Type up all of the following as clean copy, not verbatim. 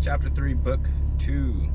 Chapter 3, Book 2.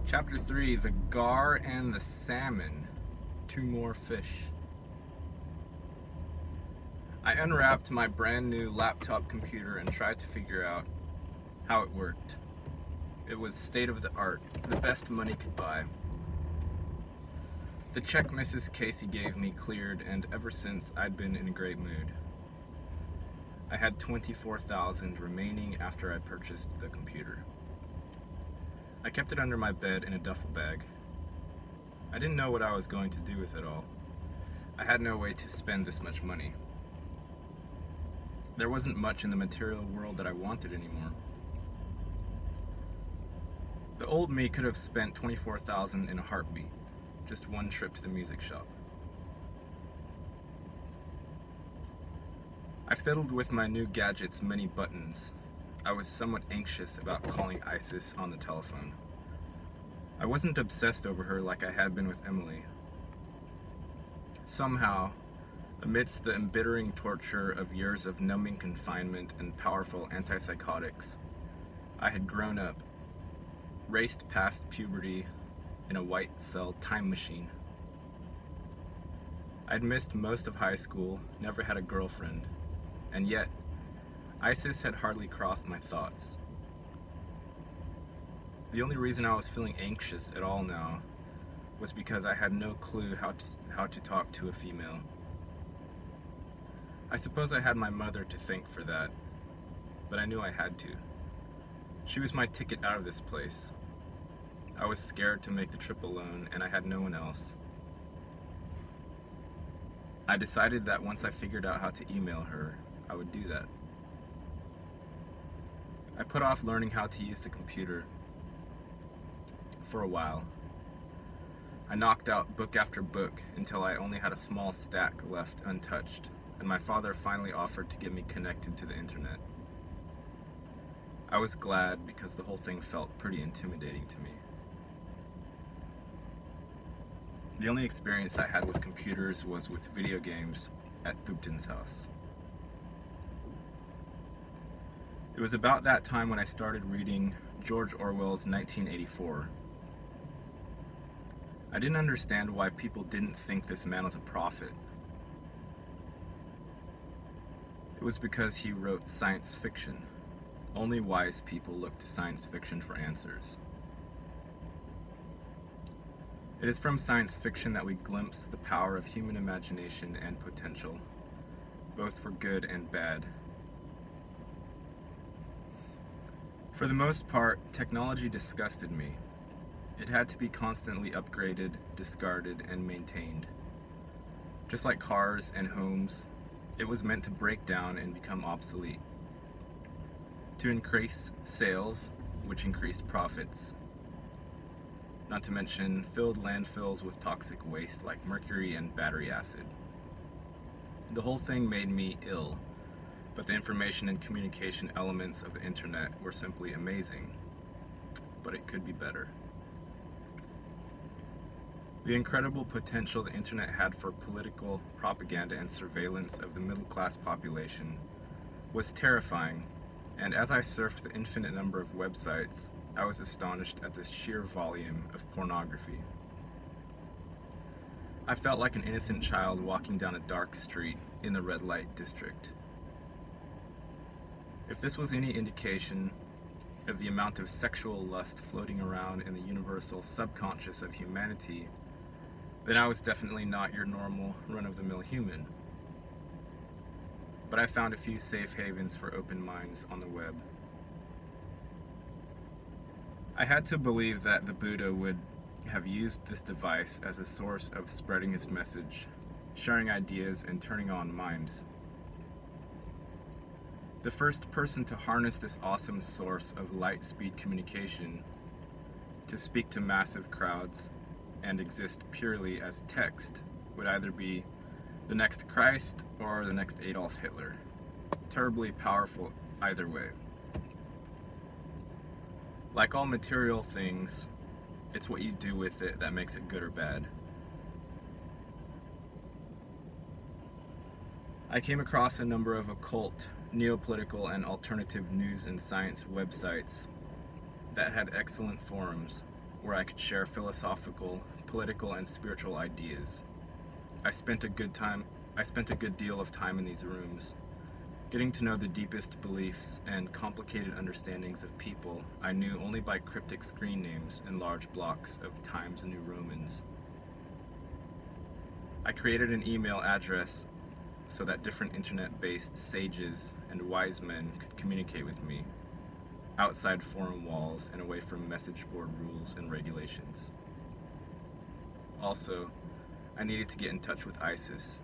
Chapter 3, The Gar and the Salmon. Two more fish. I unwrapped my brand new laptop computer and tried to figure out how it worked. It was state of the art, the best money could buy. The check Mrs. Casey gave me cleared, and ever since I'd been in a great mood. I had $24,000 remaining after I purchased the computer. I kept it under my bed in a duffel bag. I didn't know what I was going to do with it all. I had no way to spend this much money. There wasn't much in the material world that I wanted anymore. The old me could have spent $24,000 in a heartbeat, just one trip to the music shop. I fiddled with my new gadget's many buttons. I was somewhat anxious about calling Isis on the telephone. I wasn't obsessed over her like I had been with Emily. Somehow, amidst the embittering torture of years of numbing confinement and powerful antipsychotics, I had grown up, raced past puberty in a white cell time machine. I'd missed most of high school, never had a girlfriend, and yet, Isis had hardly crossed my thoughts. The only reason I was feeling anxious at all now was because I had no clue how to talk to a female. I suppose I had my mother to thank for that, but I knew I had to. She was my ticket out of this place. I was scared to make the trip alone, and I had no one else. I decided that once I figured out how to email her, I would do that. I put off learning how to use the computer for a while. I knocked out book after book until I only had a small stack left untouched, and my father finally offered to get me connected to the internet. I was glad because the whole thing felt pretty intimidating to me. The only experience I had with computers was with video games at Thupton's house. It was about that time when I started reading George Orwell's 1984. I didn't understand why people didn't think this man was a prophet. It was because he wrote science fiction. Only wise people look to science fiction for answers. It is from science fiction that we glimpse the power of human imagination and potential, both for good and bad. For the most part, technology disgusted me. It had to be constantly upgraded, discarded, and maintained. Just like cars and homes, it was meant to break down and become obsolete. To increase sales, which increased profits. Not to mention filled landfills with toxic waste like mercury and battery acid. The whole thing made me ill, but the information and communication elements of the internet were simply amazing. But it could be better. The incredible potential the internet had for political propaganda and surveillance of the middle-class population was terrifying, and as I surfed the infinite number of websites, I was astonished at the sheer volume of pornography. I felt like an innocent child walking down a dark street in the red light district. If this was any indication of the amount of sexual lust floating around in the universal subconscious of humanity, then I was definitely not your normal, run-of-the-mill human. But I found a few safe havens for open minds on the web. I had to believe that the Buddha would have used this device as a source of spreading his message, sharing ideas, and turning on minds. The first person to harness this awesome source of light-speed communication to speak to massive crowds and exist purely as text would either be the next Christ or the next Adolf Hitler. Terribly powerful either way. Like all material things, it's what you do with it that makes it good or bad. I came across a number of occult, neopolitical, and alternative news and science websites that had excellent forums where I could share philosophical, political, and spiritual ideas. I spent a good deal of time in these rooms, getting to know the deepest beliefs and complicated understandings of people I knew only by cryptic screen names and large blocks of Times New Romans. I created an email address so that different internet-based sages and wise men could communicate with me, outside forum walls and away from message board rules and regulations. Also, I needed to get in touch with Isis.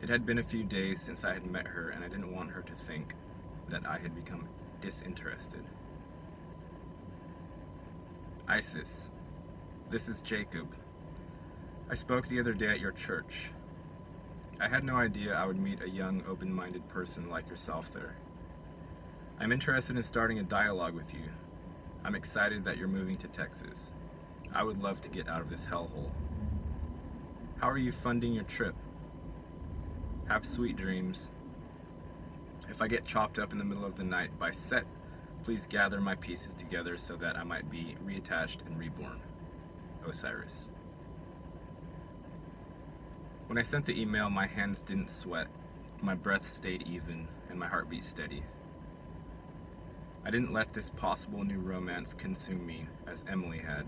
It had been a few days since I had met her, and I didn't want her to think that I had become disinterested. Isis, this is Jacob. I spoke the other day at your church. I had no idea I would meet a young, open-minded person like yourself there. I'm interested in starting a dialogue with you. I'm excited that you're moving to Texas. I would love to get out of this hellhole. How are you funding your trip? Have sweet dreams. If I get chopped up in the middle of the night by Set, please gather my pieces together so that I might be reattached and reborn. Osiris. When I sent the email, my hands didn't sweat, my breath stayed even, and my heartbeat steady. I didn't let this possible new romance consume me, as Emily had.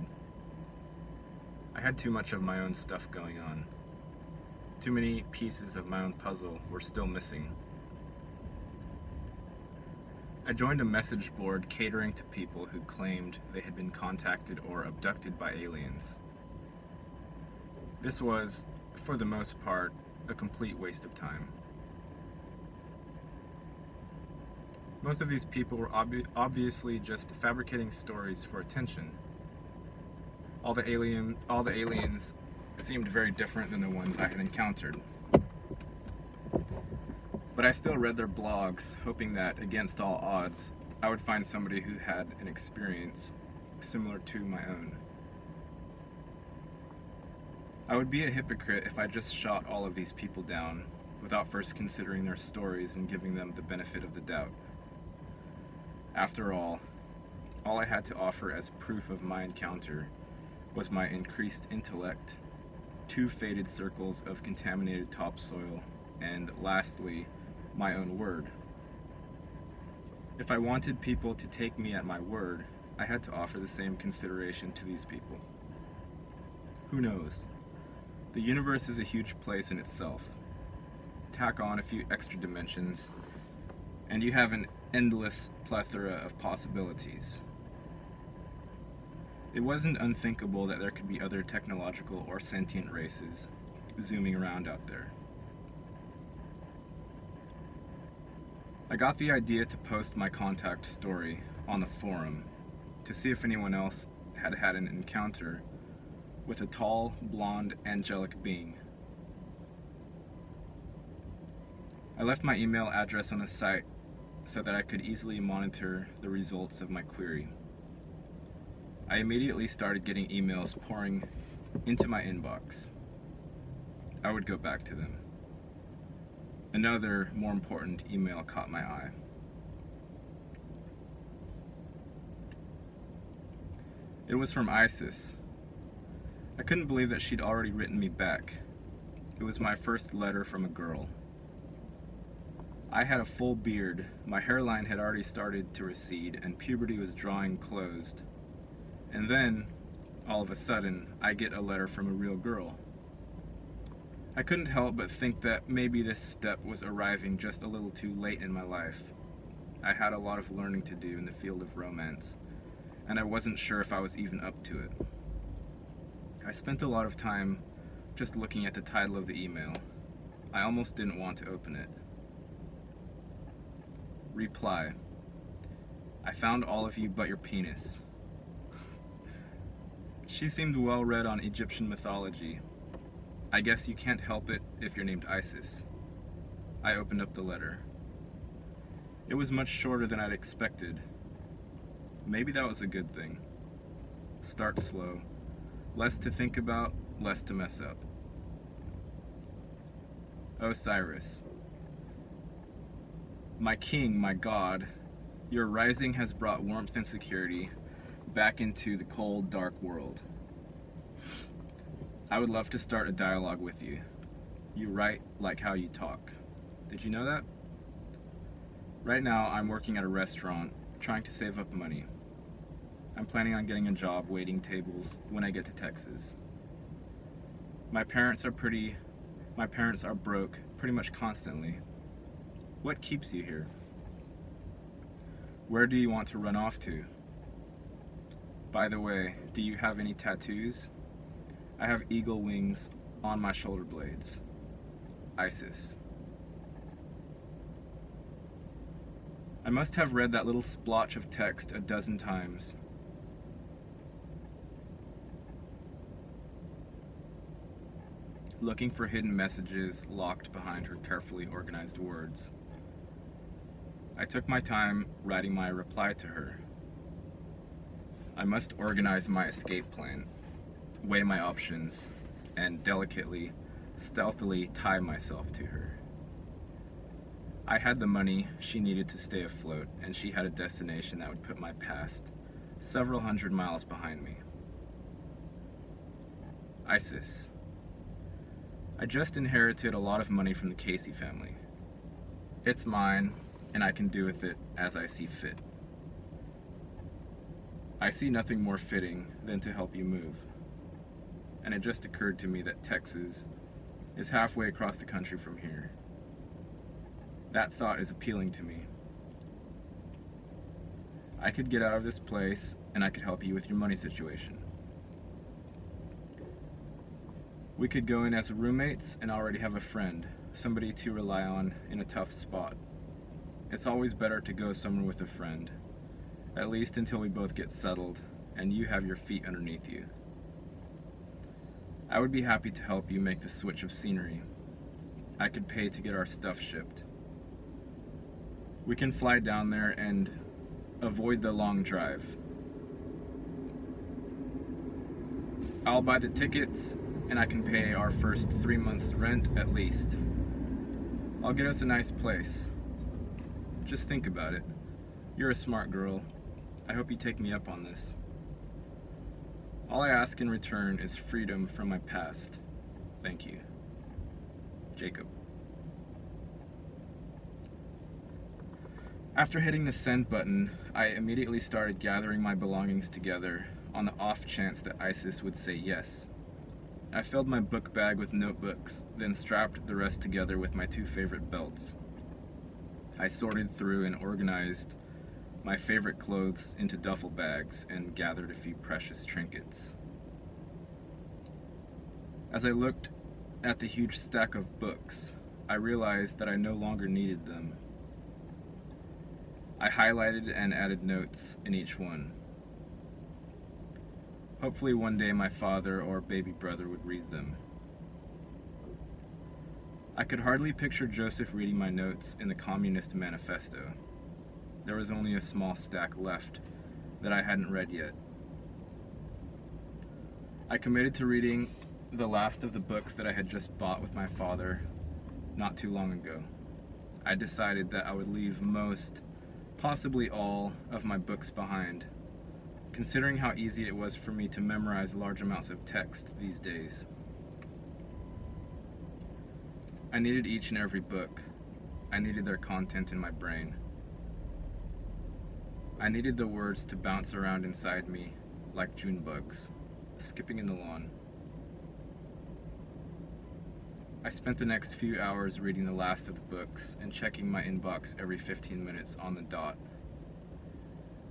I had too much of my own stuff going on. Too many pieces of my own puzzle were still missing. I joined a message board catering to people who claimed they had been contacted or abducted by aliens. This was, for the most part, a complete waste of time. Most of these people were obviously just fabricating stories for attention. All the aliens seemed very different than the ones I had encountered. But I still read their blogs, hoping that, against all odds, I would find somebody who had an experience similar to my own. I would be a hypocrite if I just shot all of these people down without first considering their stories and giving them the benefit of the doubt. After all I had to offer as proof of my encounter was my increased intellect, 2 faded circles of contaminated topsoil, and lastly, my own word. If I wanted people to take me at my word, I had to offer the same consideration to these people. Who knows? The universe is a huge place in itself. Tack on a few extra dimensions, and you have an endless plethora of possibilities. It wasn't unthinkable that there could be other technological or sentient races zooming around out there. I got the idea to post my contact story on the forum to see if anyone else had had an encounter with a tall, blonde, angelic being. I left my email address on the site so that I could easily monitor the results of my query. I immediately started getting emails pouring into my inbox. I would go back to them. Another, more important email caught my eye. It was from Isis. I couldn't believe that she'd already written me back. It was my first letter from a girl. I had a full beard, my hairline had already started to recede, and puberty was drawing closed. And then, all of a sudden, I get a letter from a real girl. I couldn't help but think that maybe this step was arriving just a little too late in my life. I had a lot of learning to do in the field of romance, and I wasn't sure if I was even up to it. I spent a lot of time just looking at the title of the email. I almost didn't want to open it. Reply. I found all of you but your penis. She seemed well read on Egyptian mythology. I guess you can't help it if you're named Isis. I opened up the letter. It was much shorter than I'd expected. Maybe that was a good thing. Start slow. Less to think about, less to mess up. Osiris. My king, my god, your rising has brought warmth and security back into the cold, dark world. I would love to start a dialogue with you. You write like how you talk. Did you know that? Right now, I'm working at a restaurant, trying to save up money. I'm planning on getting a job waiting tables when I get to Texas. My parents are broke pretty much constantly. What keeps you here? Where do you want to run off to? By the way, do you have any tattoos? I have eagle wings on my shoulder blades. Isis. I must have read that little splotch of text a dozen times. Looking for hidden messages locked behind her carefully organized words. I took my time writing my reply to her. I must organize my escape plan, weigh my options, and delicately, stealthily tie myself to her. I had the money she needed to stay afloat, and she had a destination that would put my past several hundred miles behind me. Isis. I just inherited a lot of money from the Casey family. It's mine, and I can do with it as I see fit. I see nothing more fitting than to help you move. And it just occurred to me that Texas is halfway across the country from here. That thought is appealing to me. I could get out of this place, and I could help you with your money situation. We could go in as roommates and already have a friend, somebody to rely on in a tough spot. It's always better to go somewhere with a friend, at least until we both get settled and you have your feet underneath you. I would be happy to help you make the switch of scenery. I could pay to get our stuff shipped. We can fly down there and avoid the long drive. I'll buy the tickets, and I can pay our first 3 months' rent at least. I'll get us a nice place. Just think about it. You're a smart girl. I hope you take me up on this. All I ask in return is freedom from my past. Thank you. Jacob. After hitting the send button, I immediately started gathering my belongings together on the off chance that Isis would say yes. I filled my book bag with notebooks, then strapped the rest together with my 2 favorite belts. I sorted through and organized my favorite clothes into duffel bags and gathered a few precious trinkets. As I looked at the huge stack of books, I realized that I no longer needed them. I highlighted and added notes in each one. Hopefully one day my father or baby brother would read them. I could hardly picture Joseph reading my notes in the Communist Manifesto. There was only a small stack left that I hadn't read yet. I committed to reading the last of the books that I had just bought with my father not too long ago. I decided that I would leave most, possibly all, of my books behind, considering how easy it was for me to memorize large amounts of text these days. I needed each and every book. I needed their content in my brain. I needed the words to bounce around inside me like June bugs, skipping in the lawn. I spent the next few hours reading the last of the books and checking my inbox every 15 minutes on the dot.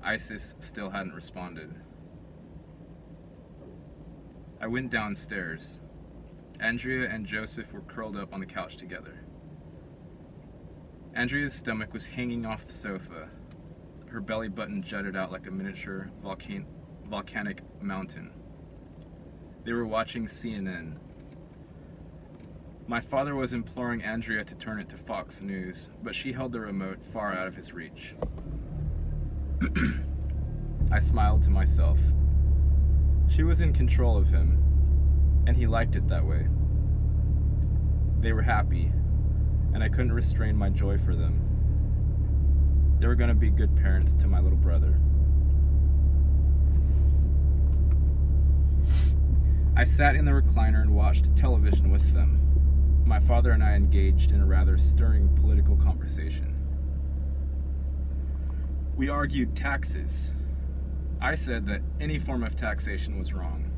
Isis still hadn't responded. I went downstairs. Andrea and Joseph were curled up on the couch together. Andrea's stomach was hanging off the sofa. Her belly button jutted out like a miniature volcanic mountain. They were watching CNN. My father was imploring Andrea to turn it to Fox News, but she held the remote far out of his reach. I smiled to myself. She was in control of him, and he liked it that way. They were happy, and I couldn't restrain my joy for them. They were going to be good parents to my little brother. I sat in the recliner and watched television with them. My father and I engaged in a rather stirring political conversation. We argued taxes. I said that any form of taxation was wrong.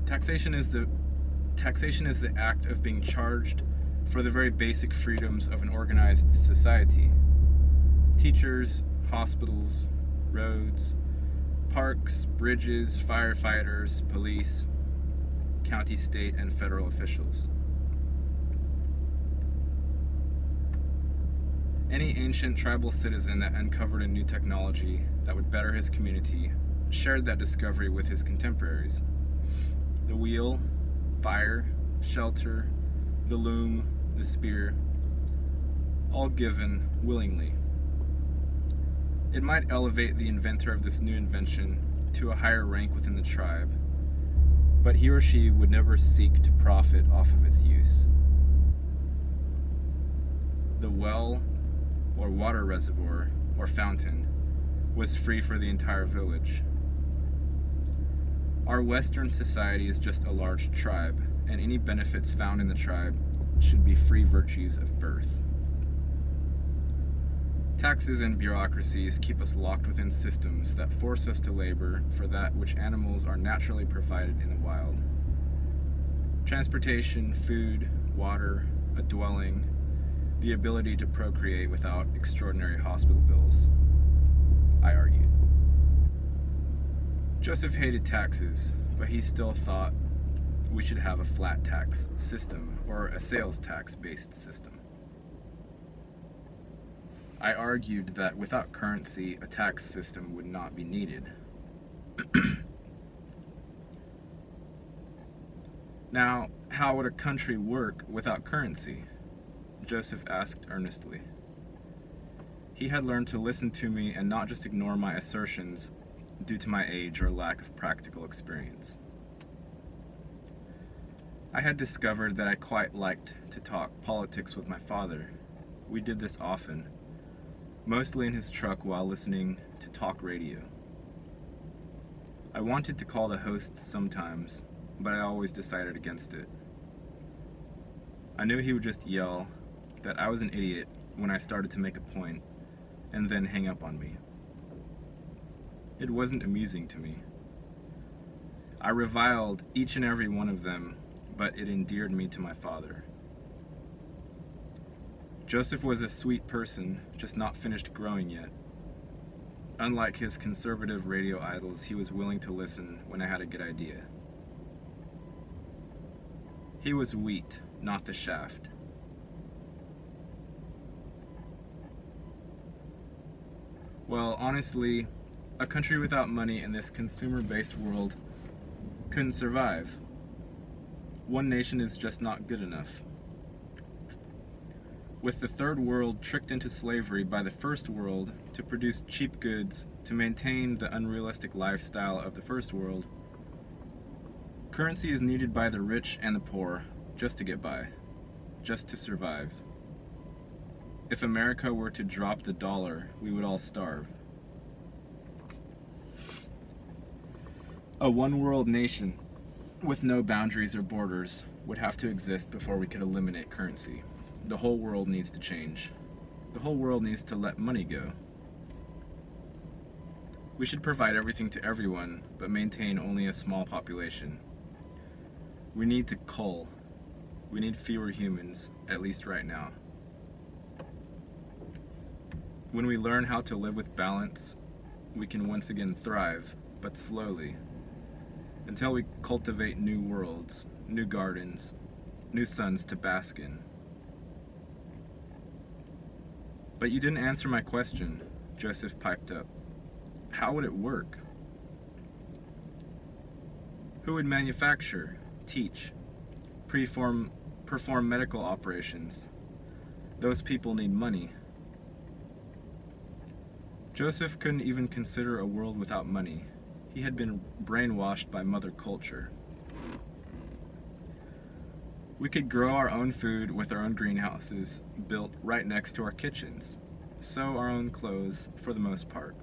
Taxation is the act of being charged for the very basic freedoms of an organized society. Teachers, hospitals, roads, parks, bridges, firefighters, police, county, state, and federal officials. Any ancient tribal citizen that uncovered a new technology that would better his community shared that discovery with his contemporaries. The wheel, fire, shelter, the loom, the spear, all given willingly. It might elevate the inventor of this new invention to a higher rank within the tribe, but he or she would never seek to profit off of its use. The well, or water reservoir, or fountain, was free for the entire village. Our Western society is just a large tribe, and any benefits found in the tribe should be free virtues of birth. Taxes and bureaucracies keep us locked within systems that force us to labor for that which animals are naturally provided in the wild. Transportation, food, water, a dwelling, the ability to procreate without extraordinary hospital bills, I argued. Joseph hated taxes, but he still thought we should have a flat tax system or a sales tax-based system. I argued that without currency, a tax system would not be needed. Now, how would a country work without currency? Joseph asked earnestly. He had learned to listen to me and not just ignore my assertions due to my age or lack of practical experience. I had discovered that I quite liked to talk politics with my father. We did this often, mostly in his truck while listening to talk radio. I wanted to call the host sometimes, but I always decided against it. I knew he would just yell that I was an idiot when I started to make a point, and then hang up on me. It wasn't amusing to me. I reviled each and every one of them, but it endeared me to my father. Joseph was a sweet person, just not finished growing yet. Unlike his conservative radio idols, he was willing to listen when I had a good idea. He was wheat, not the shaft. Well, honestly, a country without money in this consumer-based world couldn't survive. One nation is just not good enough. With the third world tricked into slavery by the first world to produce cheap goods to maintain the unrealistic lifestyle of the first world, currency is needed by the rich and the poor just to get by, just to survive. If America were to drop the dollar, we would all starve. A one-world nation with no boundaries or borders would have to exist before we could eliminate currency. The whole world needs to change. The whole world needs to let money go. We should provide everything to everyone, but maintain only a small population. We need to cull. We need fewer humans, at least right now. When we learn how to live with balance, we can once again thrive, but slowly, until we cultivate new worlds, new gardens, new suns to bask in. But you didn't answer my question, Joseph piped up. How would it work? Who would manufacture, teach, perform medical operations? Those people need money. Joseph couldn't even consider a world without money. He had been brainwashed by mother culture. We could grow our own food with our own greenhouses built right next to our kitchens, sew our own clothes for the most part,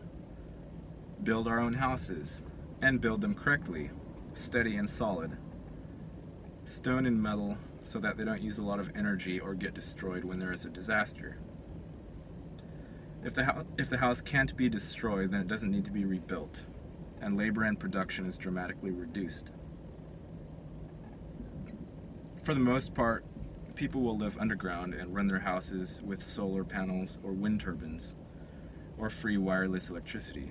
build our own houses, and build them correctly, steady and solid, stone and metal so that they don't use a lot of energy or get destroyed when there is a disaster. If the house can't be destroyed, then it doesn't need to be rebuilt, and labor and production is dramatically reduced. For the most part, people will live underground and run their houses with solar panels or wind turbines, or free wireless electricity.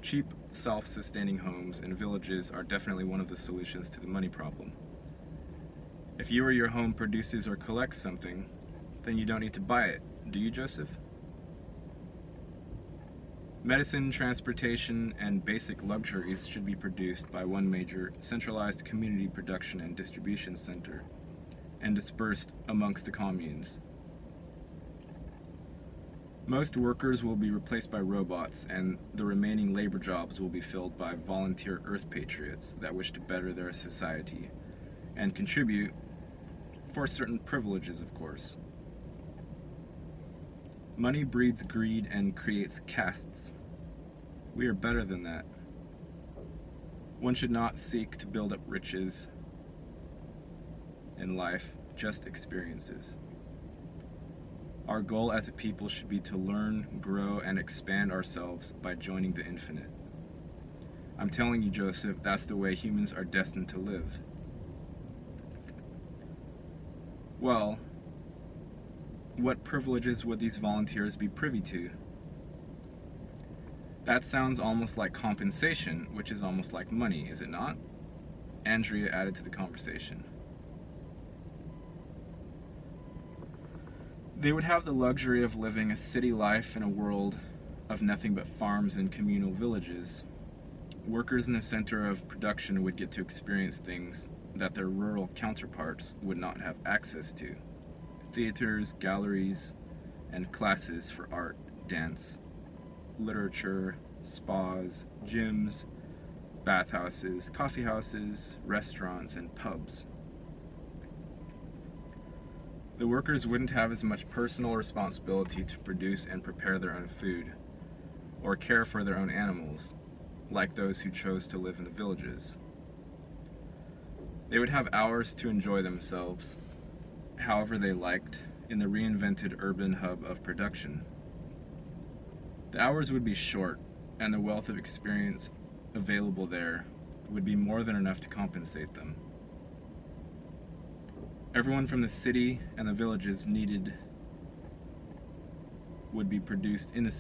Cheap, self-sustaining homes in villages are definitely one of the solutions to the money problem. If you or your home produces or collects something, then you don't need to buy it, do you, Joseph? Medicine, transportation, and basic luxuries should be produced by one major centralized community production and distribution center and dispersed amongst the communes. Most workers will be replaced by robots, and the remaining labor jobs will be filled by volunteer Earth patriots that wish to better their society and contribute for certain privileges, of course. Money breeds greed and creates castes. We are better than that. One should not seek to build up riches in life, just experiences. Our goal as a people should be to learn, grow, and expand ourselves by joining the infinite. I'm telling you, Joseph, that's the way humans are destined to live. Well, what privileges would these volunteers be privy to? That sounds almost like compensation, which is almost like money, is it not? Andrea added to the conversation. They would have the luxury of living a city life in a world of nothing but farms and communal villages. Workers in the center of production would get to experience things that their rural counterparts would not have access to. Theaters, galleries, and classes for art, dance, literature, spas, gyms, bathhouses, coffee houses, restaurants, and pubs. The workers wouldn't have as much personal responsibility to produce and prepare their own food, or care for their own animals, like those who chose to live in the villages. They would have hours to enjoy themselves, however they liked, in the reinvented urban hub of production. The hours would be short, and the wealth of experience available there would be more than enough to compensate them. Everyone from the city and the villages needed would be produced in the city.